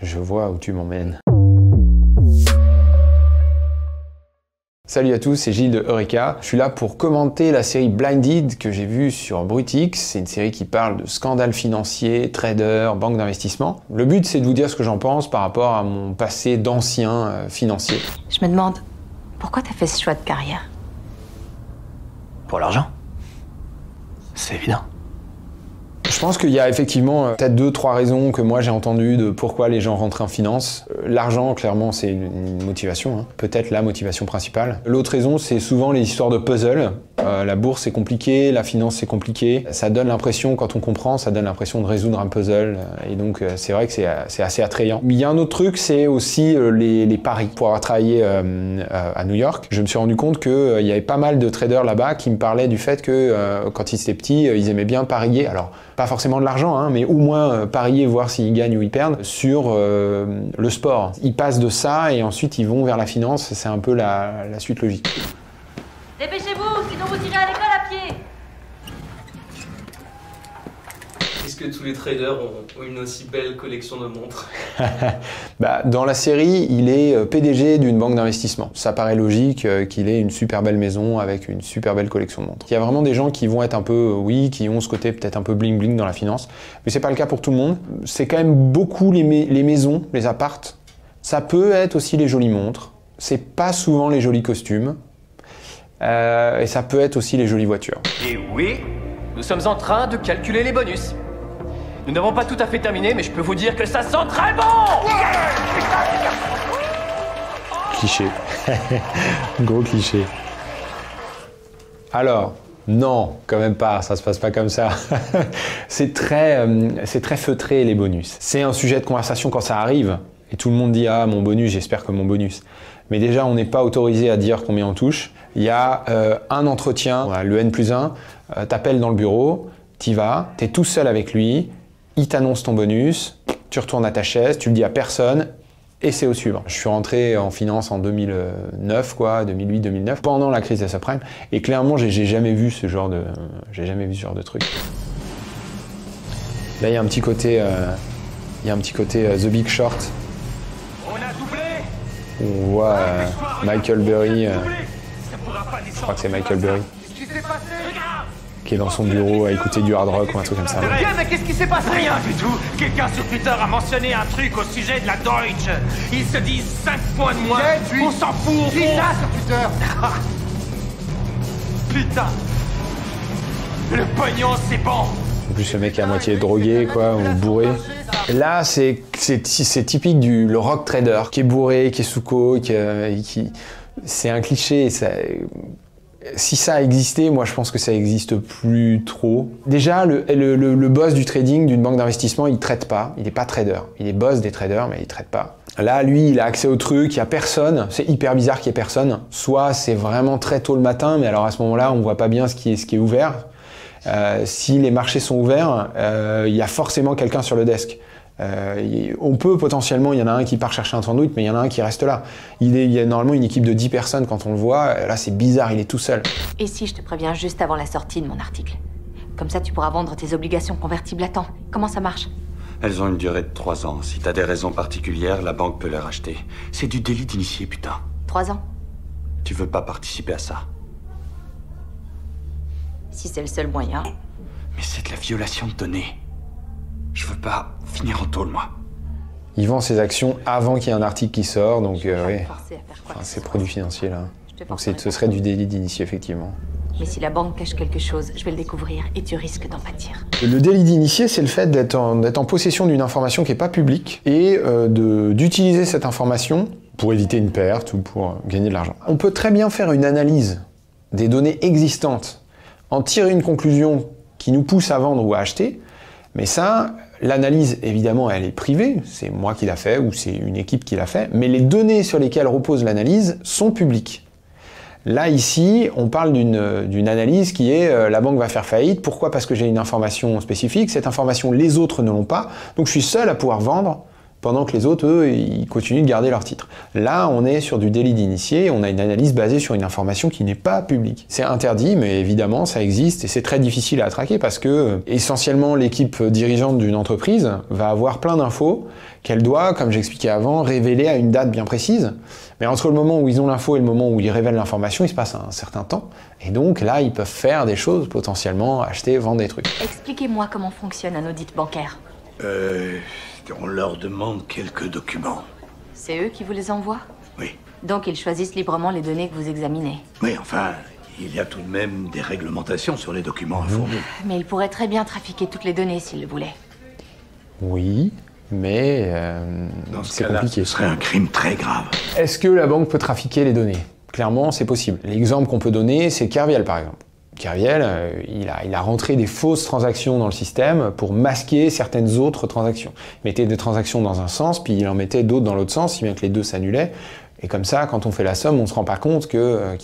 Je vois où tu m'emmènes. Salut à tous, c'est Gilles de Eureka. Je suis là pour commenter la série Blinded que j'ai vue sur Brutix. C'est une série qui parle de scandales financiers, traders, banques d'investissement. Le but, c'est de vous dire ce que j'en pense par rapport à mon passé d'ancien financier. Je me demande, pourquoi t'as fait ce choix de carrière? Pour l'argent. C'est évident. Je pense qu'il y a effectivement peut-être 2-3 raisons que moi j'ai entendues de pourquoi les gens rentraient en finance. L'argent, clairement, c'est une motivation, hein. Peut-être la motivation principale. L'autre raison, c'est souvent les histoires de puzzle. La bourse, c'est compliqué, la finance, c'est compliqué. Ça donne l'impression, quand on comprend, ça donne l'impression de résoudre un puzzle. Et donc, c'est vrai que c'est assez attrayant. Mais il y a un autre truc, c'est aussi les paris. Pour avoir travaillé à New York, je me suis rendu compte qu'il y avait pas mal de traders là-bas qui me parlaient du fait que quand ils étaient petits, ils aimaient bien parier. Alors, pas forcément de l'argent, hein, mais au moins parier, voir s'ils gagnent ou ils perdent sur le sport. Ils passent de ça et ensuite ils vont vers la finance, c'est un peu la suite logique. Dépêchez-vous, sinon vous irez à l'école à pied. Est-ce que tous les traders ont une aussi belle collection de montres? Bah, dans la série, il est PDG d'une banque d'investissement. Ça paraît logique qu'il ait une super belle maison avec une super belle collection de montres. Il y a vraiment des gens qui vont être un peu, oui, qui ont ce côté peut-être un peu bling-bling dans la finance, mais c'est pas le cas pour tout le monde. C'est quand même beaucoup les maisons, les appartes. Ça peut être aussi les jolies montres. C'est pas souvent les jolis costumes. Et ça peut être aussi les jolies voitures. Et oui, nous sommes en train de calculer les bonus. Nous n'avons pas tout à fait terminé, mais je peux vous dire que ça sent très bon. Cliché. Gros cliché. Alors, non, quand même pas, ça se passe pas comme ça. C'est très feutré les bonus. C'est un sujet de conversation quand ça arrive, et tout le monde dit « Ah, mon bonus, j'espère que mon bonus ». Mais déjà, on n'est pas autorisé à dire combien on touche. Il y a un entretien, le N+1, t'appelles dans le bureau, t'y vas, t'es tout seul avec lui, il t'annonce ton bonus, tu retournes à ta chaise, tu le dis à personne, et c'est au suivant. Je suis rentré en finance en 2009, quoi, 2008-2009, pendant la crise des subprimes, et clairement, j'ai jamais vu ce genre de truc. Là, il y a un petit côté, The Big Short. On voit Michael Burry, je crois que c'est Michael Burry, qui est dans son bureau à écouter du hard rock ou un truc comme ça. Mais qu'est-ce qui s'est passé? Rien du tout. Quelqu'un sur Twitter a mentionné un truc au sujet de la Deutsche. Ils se disent 5 points de moins. On s'en fout, on Dis ça sur Twitter. Putain. Le pognon, c'est bon. En plus, le mec est à moitié drogué, quoi, ou bourré. Là, c'est typique le rock trader, qui est bourré, qui est sous coke, c'est un cliché. Si ça a existé, moi je pense que ça n'existe plus trop. Déjà, le boss du trading d'une banque d'investissement, il ne traite pas, il n'est pas trader. Il est boss des traders, mais il ne traite pas. Là, lui, il a accès au truc, il n'y a personne. C'est hyper bizarre qu'il n'y ait personne. Soit c'est vraiment très tôt le matin, mais alors à ce moment-là, on ne voit pas bien ce qui est ouvert. Si les marchés sont ouverts, il y a forcément quelqu'un sur le desk. On peut potentiellement, il y en a un qui part chercher un sandwich, mais il y en a un qui reste là. Il y a normalement une équipe de 10 personnes quand on le voit. Là, c'est bizarre, il est tout seul. Et si je te préviens juste avant la sortie de mon article? Comme ça, tu pourras vendre tes obligations convertibles à temps. Comment ça marche? Elles ont une durée de 3 ans. Si t'as des raisons particulières, la banque peut les racheter. C'est du délit d'initié, putain. 3 ans? Tu veux pas participer à ça? Si c'est le seul moyen. Mais c'est de la violation de données. Je veux pas finir en tôle, moi. Il vend ses actions avant qu'il y ait un article qui sort, donc oui. Enfin, c'est produit financier, là. Donc ce serait du délit d'initié, effectivement. Mais si la banque cache quelque chose, je vais le découvrir et tu risques d'en pâtir. Le délit d'initié, c'est le fait d'être en possession d'une information qui n'est pas publique et d'utiliser cette information pour éviter une perte ou pour gagner de l'argent. On peut très bien faire une analyse des données existantes, en tirer une conclusion qui nous pousse à vendre ou à acheter, mais ça, l'analyse, évidemment, elle est privée, c'est moi qui l'a fait ou c'est une équipe qui l'a fait, mais les données sur lesquelles repose l'analyse sont publiques. Là, ici, on parle d'une analyse qui est la banque va faire faillite. Pourquoi? Parce que j'ai une information spécifique. Cette information, les autres ne l'ont pas. Donc, je suis seul à pouvoir vendre pendant que les autres, eux, ils continuent de garder leur titre. Là, on est sur du délit d'initié, on a une analyse basée sur une information qui n'est pas publique. C'est interdit, mais évidemment, ça existe et c'est très difficile à traquer parce que, essentiellement, l'équipe dirigeante d'une entreprise va avoir plein d'infos qu'elle doit, comme j'expliquais avant, révéler à une date bien précise. Mais entre le moment où ils ont l'info et le moment où ils révèlent l'information, il se passe un certain temps. Et donc là, ils peuvent faire des choses, potentiellement, acheter, vendre des trucs. Expliquez-moi comment fonctionne un audit bancaire. On leur demande quelques documents. C'est eux qui vous les envoient? Oui. Donc ils choisissent librement les données que vous examinez. Oui, enfin, il y a tout de même des réglementations sur les documents à fournir. Mais ils pourraient très bien trafiquer toutes les données s'ils le voulaient. Oui, mais Dans ce c'est cas-là, compliqué. ce serait un crime très grave. Est-ce que la banque peut trafiquer les données? Clairement, c'est possible. L'exemple qu'on peut donner, c'est Kerviel, par exemple. Kerviel, il a rentré des fausses transactions dans le système pour masquer certaines autres transactions. Il mettait des transactions dans un sens, puis il en mettait d'autres dans l'autre sens, si bien que les deux s'annulaient. Et comme ça, quand on fait la somme, on se rend pas compte qu'il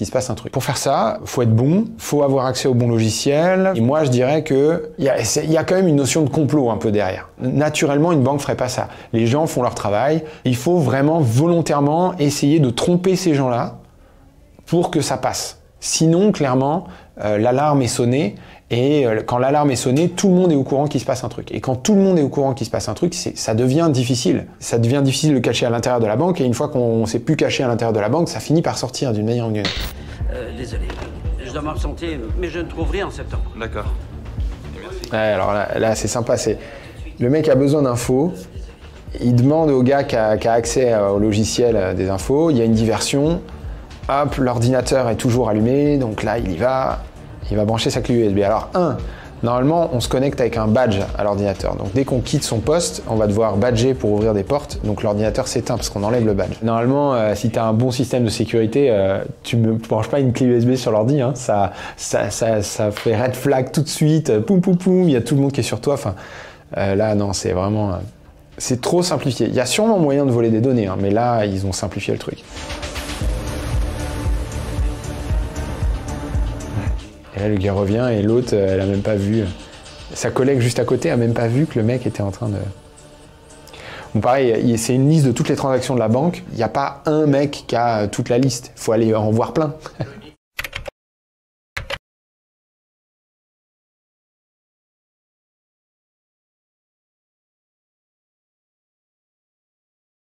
se passe un truc. Pour faire ça, faut être bon, faut avoir accès au bon logiciel. Et moi, je dirais que il y a quand même une notion de complot un peu derrière. Naturellement, une banque ferait pas ça. Les gens font leur travail. Il faut vraiment volontairement essayer de tromper ces gens-là pour que ça passe. Sinon, clairement, l'alarme est sonnée. Et quand l'alarme est sonnée, tout le monde est au courant qu'il se passe un truc. Et quand tout le monde est au courant qu'il se passe un truc, ça devient difficile. Ça devient difficile de cacher à l'intérieur de la banque. Et une fois qu'on ne sait plus cacher à l'intérieur de la banque, ça finit par sortir d'une manière ou d'une autre. Désolé, je dois m'absenter, mais je ne trouve rien en septembre. D'accord. Ouais, alors là c'est sympa. Le mec a besoin d'infos. Il demande au gars qui a accès au logiciel des infos. Il y a une diversion. Hop, l'ordinateur est toujours allumé. Donc là, il y va. Il va brancher sa clé USB. Alors, normalement, on se connecte avec un badge à l'ordinateur. Donc, dès qu'on quitte son poste, on va devoir badger pour ouvrir des portes. Donc, l'ordinateur s'éteint parce qu'on enlève le badge. Normalement, si tu as un bon système de sécurité, tu ne branches pas une clé USB sur l'ordi. Hein. Ça fait red flag tout de suite. Poum, poum, poum. Il y a tout le monde qui est sur toi. Enfin, là, non, c'est vraiment... c'est trop simplifié. Il y a sûrement moyen de voler des données, hein, mais là, ils ont simplifié le truc. Et là, le gars revient et l'autre, elle a même pas vu. Sa collègue juste à côté a même pas vu que le mec était en train de... Bon, pareil, c'est une liste de toutes les transactions de la banque. Il n'y a pas un mec qui a toute la liste. Il faut aller en voir plein.